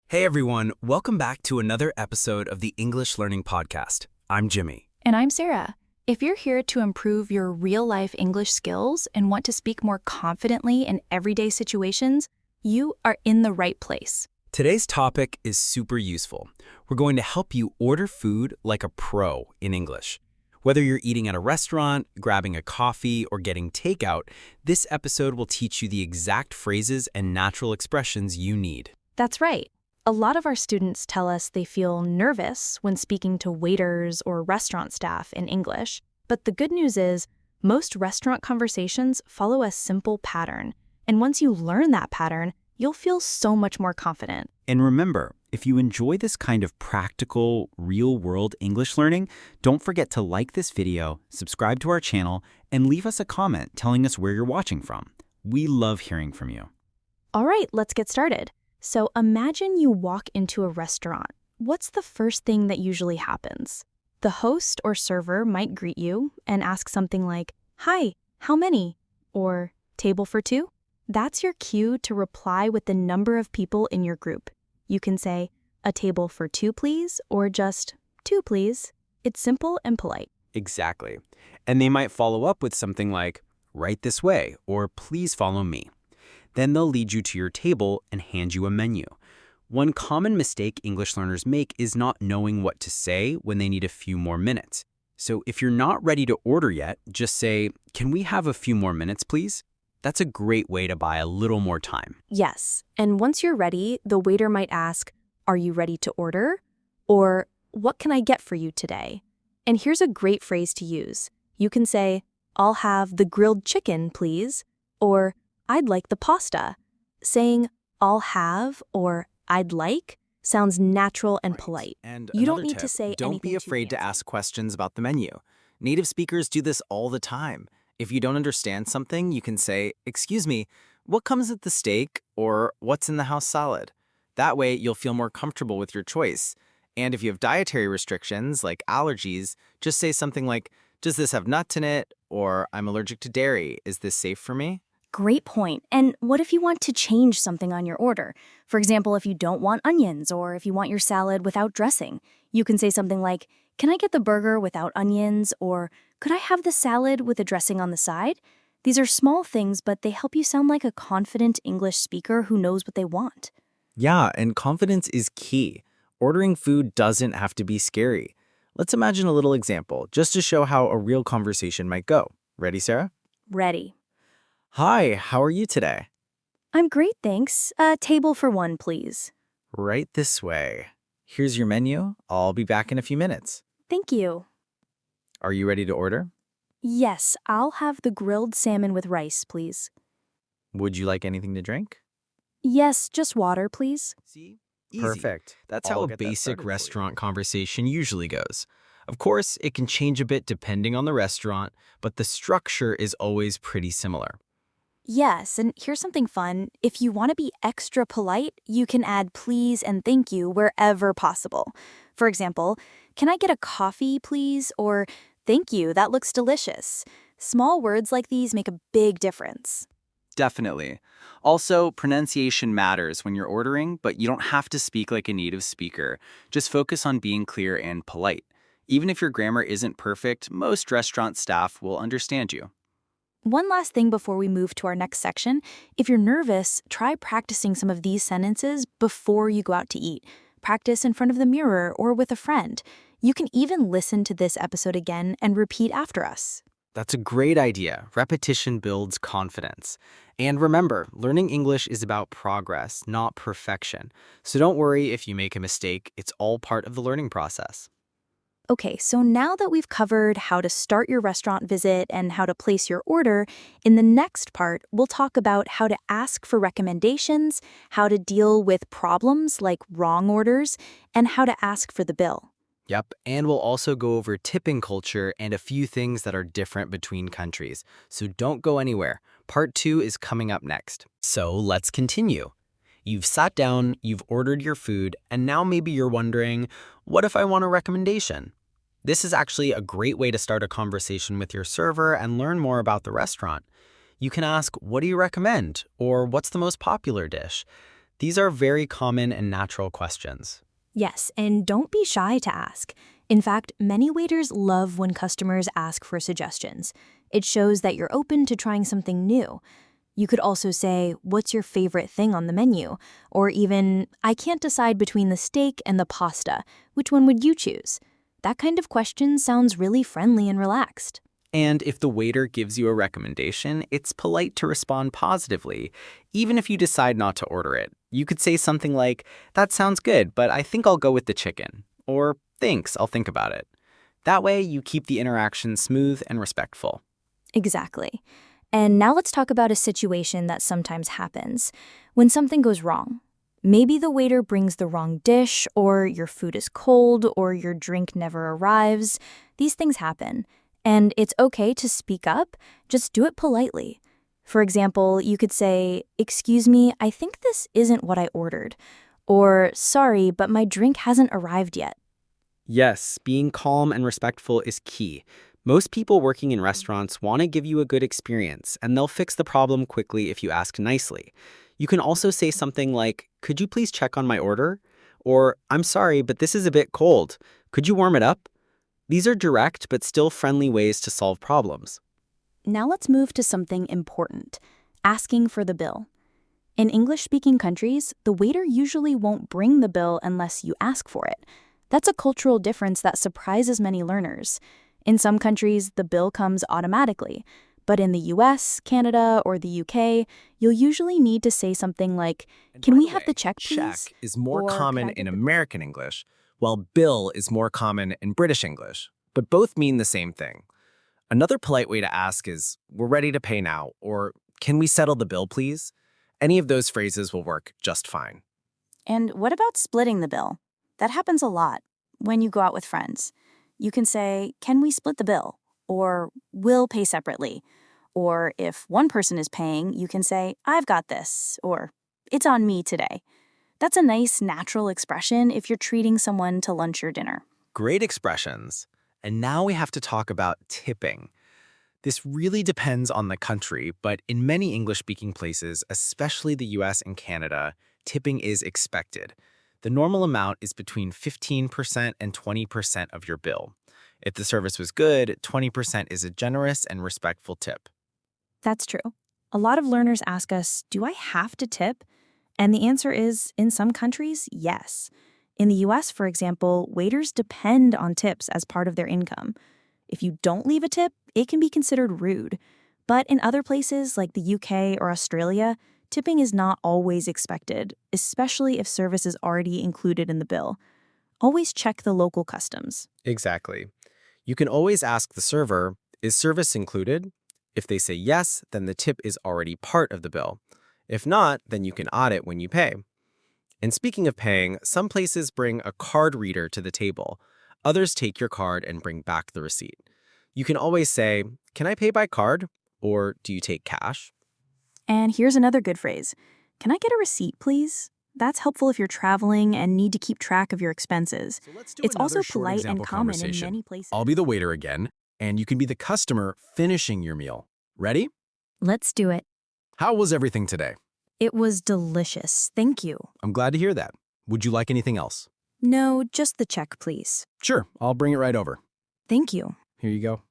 Hey everyone, welcome back to another episode of the English Learning Podcast. I'm Jimmy. And I'm Sarah. If you're here to improve your real-life English skills and want to speak more confidently in everyday situations, you are in the right place. Today's topic is super useful. We're going to help you order food like a pro in English. Whether you're eating at a restaurant, grabbing a coffee, or getting takeout, this episode will teach you the exact phrases and natural expressions you need. That's right. A lot of our students tell us they feel nervous when speaking to waiters or restaurant staff in English. But the good news is, most restaurant conversations follow a simple pattern. And once you learn that pattern, you'll feel so much more confident. And remember, if you enjoy this kind of practical, real-world English learning, don't forget to like this video, subscribe to our channel, and leave us a comment telling us where you're watching from. We love hearing from you. All right, let's get started. So imagine you walk into a restaurant. What's the first thing that usually happens? The host or server might greet you and ask something like, "Hi, how many?" or "Table for two?" That's your cue to reply with the number of people in your group. You can say, "A table for two, please," or just "two, please." It's simple and polite. Exactly. And they might follow up with something like, "Right this way," or "Please follow me." Then they'll lead you to your table and hand you a menu. One common mistake English learners make is not knowing what to say when they need a few more minutes. So if you're not ready to order yet, just say, "Can we have a few more minutes, please?" That's a great way to buy a little more time. Yes, and once you're ready, the waiter might ask, "Are you ready to order?" Or, "What can I get for you today?" And here's a great phrase to use. You can say, "I'll have the grilled chicken, please," or "I'd like the pasta." Saying "I'll have" or "I'd like" sounds natural and polite. And You don't another need to tip, say don't anything be too afraid to fancy. ask questions about the menu. Native speakers do this all the time. If you don't understand something, you can say, "Excuse me, what comes with the steak?" or "What's in the house salad?" That way, you'll feel more comfortable with your choice. And if you have dietary restrictions, like allergies, just say something like, "Does this have nuts in it?" or "I'm allergic to dairy. Is this safe for me?" Great point. And what if you want to change something on your order? For example, if you don't want onions or if you want your salad without dressing, you can say something like, "Can I get the burger without onions?" or "Could I have the salad with a dressing on the side?" These are small things, but they help you sound like a confident English speaker who knows what they want. Yeah, and confidence is key. Ordering food doesn't have to be scary. Let's imagine a little example, just to show how a real conversation might go. Ready, Sarah? Ready. Hi, how are you today? I'm great, thanks. A table for one, please. Right this way. Here's your menu. I'll be back in a few minutes. Thank you. Are you ready to order? Yes, I'll have the grilled salmon with rice, please. Would you like anything to drink? Yes, just water, please. See? Perfect. That's I'll how a get that basic started for you. restaurant conversation usually goes. Of course, it can change a bit depending on the restaurant, but the structure is always pretty similar. Yes, and here's something fun. If you want to be extra polite, you can add please and thank you wherever possible. For example, "Can I get a coffee, please?" or "Thank you, that looks delicious." Small words like these make a big difference. Definitely. Also, pronunciation matters when you're ordering, but you don't have to speak like a native speaker. Just focus on being clear and polite. Even if your grammar isn't perfect, most restaurant staff will understand you. One last thing before we move to our next section. If you're nervous, try practicing some of these sentences before you go out to eat. Practice in front of the mirror or with a friend. You can even listen to this episode again and repeat after us. That's a great idea. Repetition builds confidence. And remember, learning English is about progress, not perfection. So don't worry if you make a mistake. It's all part of the learning process. Okay, so now that we've covered how to start your restaurant visit and how to place your order, in the next part, we'll talk about how to ask for recommendations, how to deal with problems like wrong orders, and how to ask for the bill. Yep, and we'll also go over tipping culture and a few things that are different between countries. So don't go anywhere. Part 2 is coming up next. So let's continue. You've sat down, you've ordered your food, and now maybe you're wondering, what if I want a recommendation? This is actually a great way to start a conversation with your server and learn more about the restaurant. You can ask, "What do you recommend?" or "What's the most popular dish?" These are very common and natural questions. Yes, and don't be shy to ask. In fact, many waiters love when customers ask for suggestions. It shows that you're open to trying something new. You could also say, "What's your favorite thing on the menu?" Or even, "I can't decide between the steak and the pasta. Which one would you choose?" That kind of question sounds really friendly and relaxed. And if the waiter gives you a recommendation, it's polite to respond positively, even if you decide not to order it. You could say something like, "That sounds good, but I think I'll go with the chicken." Or, "Thanks, I'll think about it." That way, you keep the interaction smooth and respectful. Exactly. And now let's talk about a situation that sometimes happens when something goes wrong. Maybe the waiter brings the wrong dish, or your food is cold, or your drink never arrives. These things happen. And it's okay to speak up, just do it politely. For example, you could say, "Excuse me, I think this isn't what I ordered." Or, "Sorry, but my drink hasn't arrived yet." Yes, being calm and respectful is key. Most people working in restaurants want to give you a good experience, and they'll fix the problem quickly if you ask nicely. You can also say something like, "Could you please check on my order?" Or, "I'm sorry, but this is a bit cold. Could you warm it up?" These are direct but still friendly ways to solve problems. Now let's move to something important, asking for the bill. In English-speaking countries, the waiter usually won't bring the bill unless you ask for it. That's a cultural difference that surprises many learners. In some countries, the bill comes automatically, but in the US, Canada, or the UK, you'll usually need to say something like, And "Can by we the have way, the check, please?" check is more Or, "Could common I get in the..." American English, while bill is more common in British English, but both mean the same thing. Another polite way to ask is, "We're ready to pay now," or "Can we settle the bill, please?" Any of those phrases will work just fine. And what about splitting the bill? That happens a lot when you go out with friends. You can say, "Can we split the bill?" Or "We'll pay separately." Or if one person is paying, you can say, "I've got this," or "It's on me today." That's a nice, natural expression if you're treating someone to lunch or dinner. Great expressions. And now we have to talk about tipping. This really depends on the country, but in many English-speaking places, especially the US and Canada, tipping is expected. The normal amount is between 15% and 20% of your bill. If the service was good, 20% is a generous and respectful tip. That's true. A lot of learners ask us, "Do I have to tip?" And the answer is, in some countries, yes. In the US, for example, waiters depend on tips as part of their income. If you don't leave a tip, it can be considered rude. But in other places, like the UK or Australia, tipping is not always expected, especially if service is already included in the bill. Always check the local customs. Exactly. You can always ask the server, "Is service included?" If they say yes, then the tip is already part of the bill. If not, then you can add it when you pay. And speaking of paying, some places bring a card reader to the table. Others take your card and bring back the receipt. You can always say, "Can I pay by card?" Or "Do you take cash?" And here's another good phrase. "Can I get a receipt, please?" That's helpful if you're traveling and need to keep track of your expenses. So let's do It's another also short polite and example common in conversation. many places. I'll be the waiter again, and you can be the customer finishing your meal. Ready? Let's do it. How was everything today? It was delicious. Thank you. I'm glad to hear that. Would you like anything else? No, just the check, please. Sure, I'll bring it right over. Thank you. Here you go.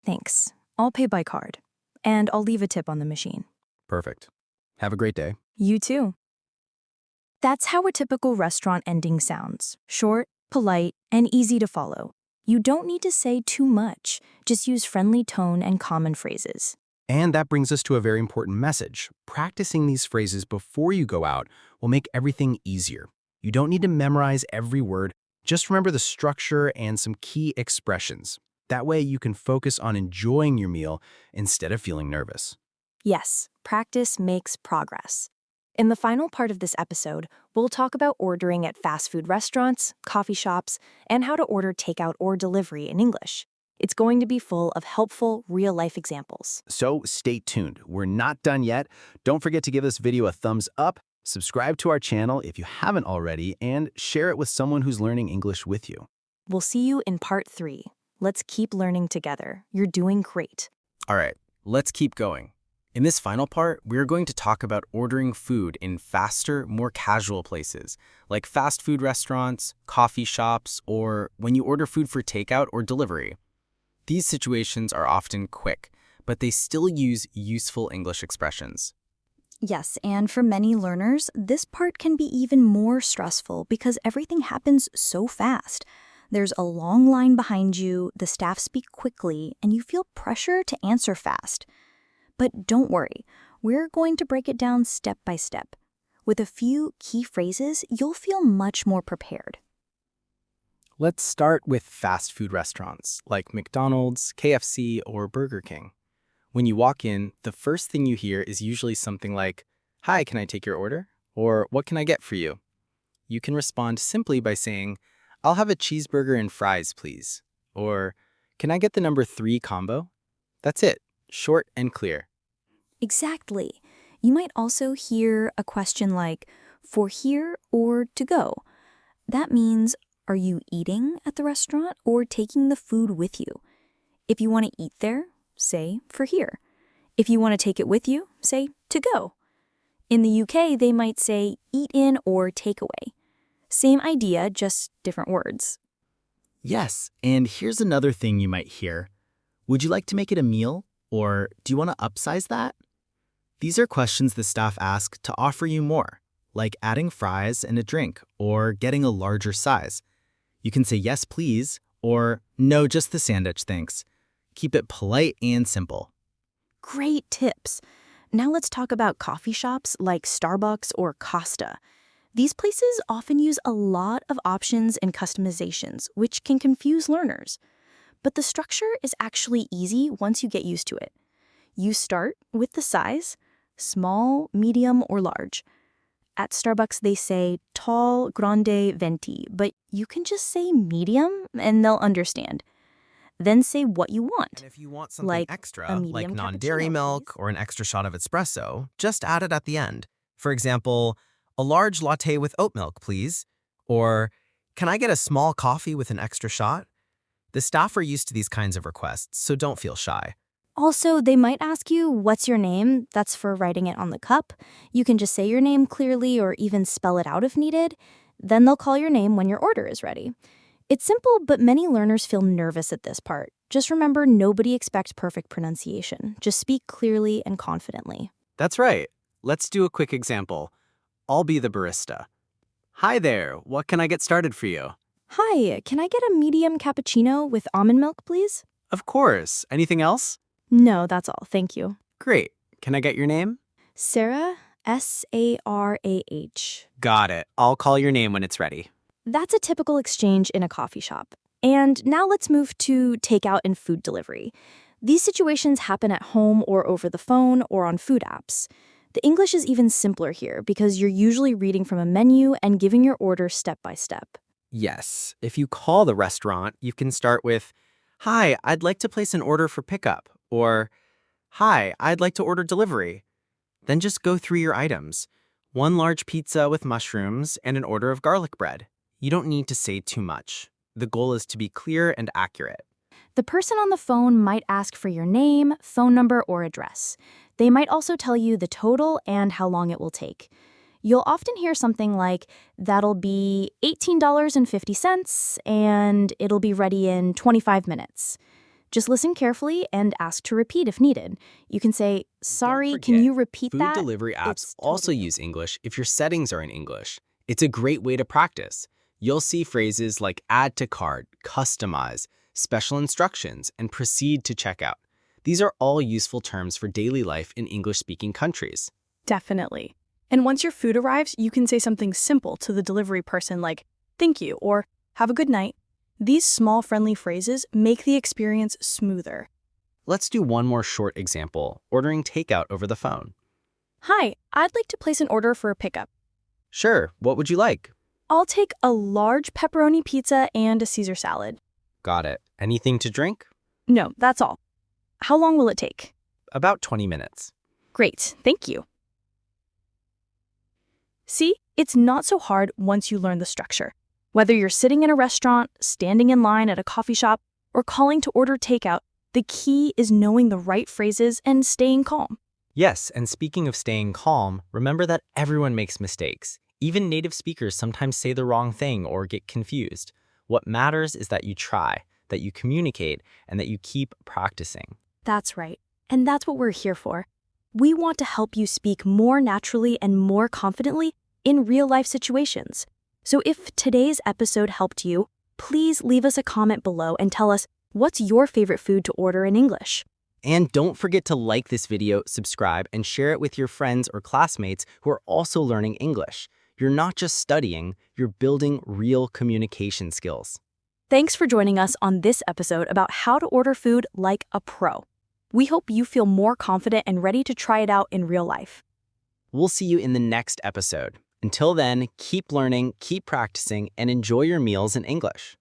Thanks. I'll pay by card. And I'll leave a tip on the machine. Perfect. Have a great day. You too. That's how a typical restaurant ending sounds. Short, polite, and easy to follow. You don't need to say too much. Just use friendly tone and common phrases. And that brings us to a very important message. Practicing these phrases before you go out will make everything easier. You don't need to memorize every word. Just remember the structure and some key expressions. That way you can focus on enjoying your meal instead of feeling nervous. Yes, practice makes progress. In the final part of this episode, we'll talk about ordering at fast food restaurants, coffee shops, and how to order takeout or delivery in English. It's going to be full of helpful, real-life examples. So stay tuned. We're not done yet. Don't forget to give this video a thumbs up, subscribe to our channel if you haven't already, and share it with someone who's learning English with you. We'll see you in part 3. Let's keep learning together. You're doing great. All right, let's keep going. In this final part, we're going to talk about ordering food in faster, more casual places, like fast food restaurants, coffee shops, or when you order food for takeout or delivery. These situations are often quick, but they still use useful English expressions. Yes, and for many learners, this part can be even more stressful because everything happens so fast. There's a long line behind you, the staff speak quickly, and you feel pressure to answer fast. But don't worry, we're going to break it down step by step. With a few key phrases, you'll feel much more prepared. Let's start with fast food restaurants like McDonald's, KFC, or Burger King. When you walk in, the first thing you hear is usually something like, "Hi, can I take your order?" Or "What can I get for you?" You can respond simply by saying, "I'll have a cheeseburger and fries, please." Or, "Can I get the number 3 combo?" That's it, short and clear. Exactly. You might also hear a question like, for here or to go? That means, are you eating at the restaurant or taking the food with you? If you want to eat there, say for here. If you want to take it with you, say to go. In the UK, they might say eat in or take away. Same idea, just different words. Yes, and here's another thing you might hear. Would you like to make it a meal? Or do you want to upsize that? These are questions the staff ask to offer you more, like adding fries and a drink or getting a larger size. You can say yes, please, or no, just the sandwich, thanks. Keep it polite and simple. Great tips. Now let's talk about coffee shops like Starbucks or Costa. These places often use a lot of options and customizations, which can confuse learners. But the structure is actually easy once you get used to it. You start with the size, small, medium, or large. At Starbucks, they say tall, grande, venti, but you can just say medium and they'll understand. Then say what you want. And if you want something Like extra, a like medium non-dairy cappuccino, milk please. or an extra shot of espresso, just add it at the end. For example, a large latte with oat milk, please. Or, can I get a small coffee with an extra shot? The staff are used to these kinds of requests, so don't feel shy. Also, they might ask you, what's your name? That's for writing it on the cup. You can just say your name clearly or even spell it out if needed. Then they'll call your name when your order is ready. It's simple, but many learners feel nervous at this part. Just remember, nobody expects perfect pronunciation. Just speak clearly and confidently. That's right. Let's do a quick example. I'll be the barista. Hi there, what can I get started for you? Hi, can I get a medium cappuccino with almond milk, please? Of course. Anything else? No, that's all. Thank you. Great. Can I get your name? Sarah, Sarah. Got it. I'll call your name when it's ready. That's a typical exchange in a coffee shop. And now let's move to takeout and food delivery. These situations happen at home or over the phone or on food apps. The English is even simpler here because you're usually reading from a menu and giving your order step by step. Yes. If you call the restaurant, you can start with, "Hi, I'd like to place an order for pickup," or "Hi, I'd like to order delivery." Then just go through your items. One large pizza with mushrooms and an order of garlic bread. You don't need to say too much. The goal is to be clear and accurate. The person on the phone might ask for your name, phone number, or address. They might also tell you the total and how long it will take. You'll often hear something like, that'll be $18.50 and it'll be ready in 25 minutes. Just listen carefully and ask to repeat if needed. You can say, sorry, can forget, you repeat Food that? delivery apps It's also totally use English if your settings are in English. It's a great way to practice. You'll see phrases like add to cart, customize, special instructions, and proceed to checkout. These are all useful terms for daily life in English-speaking countries. Definitely. And once your food arrives, you can say something simple to the delivery person like, thank you, or have a good night. These small friendly phrases make the experience smoother. Let's do one more short example, ordering takeout over the phone. Hi, I'd like to place an order for a pickup. Sure, what would you like? I'll take a large pepperoni pizza and a Caesar salad. Got it. Anything to drink? No, that's all. How long will it take? About 20 minutes. Great, thank you. See, it's not so hard once you learn the structure. Whether you're sitting in a restaurant, standing in line at a coffee shop, or calling to order takeout, the key is knowing the right phrases and staying calm. Yes, and speaking of staying calm, remember that everyone makes mistakes. Even native speakers sometimes say the wrong thing or get confused. What matters is that you try, that you communicate, and that you keep practicing. That's right. And that's what we're here for. We want to help you speak more naturally and more confidently in real-life situations. So if today's episode helped you, please leave us a comment below and tell us what's your favorite food to order in English. And don't forget to like this video, subscribe, and share it with your friends or classmates who are also learning English. You're not just studying, you're building real communication skills. Thanks for joining us on this episode about how to order food like a pro. We hope you feel more confident and ready to try it out in real life. We'll see you in the next episode. Until then, keep learning, keep practicing, and enjoy your meals in English.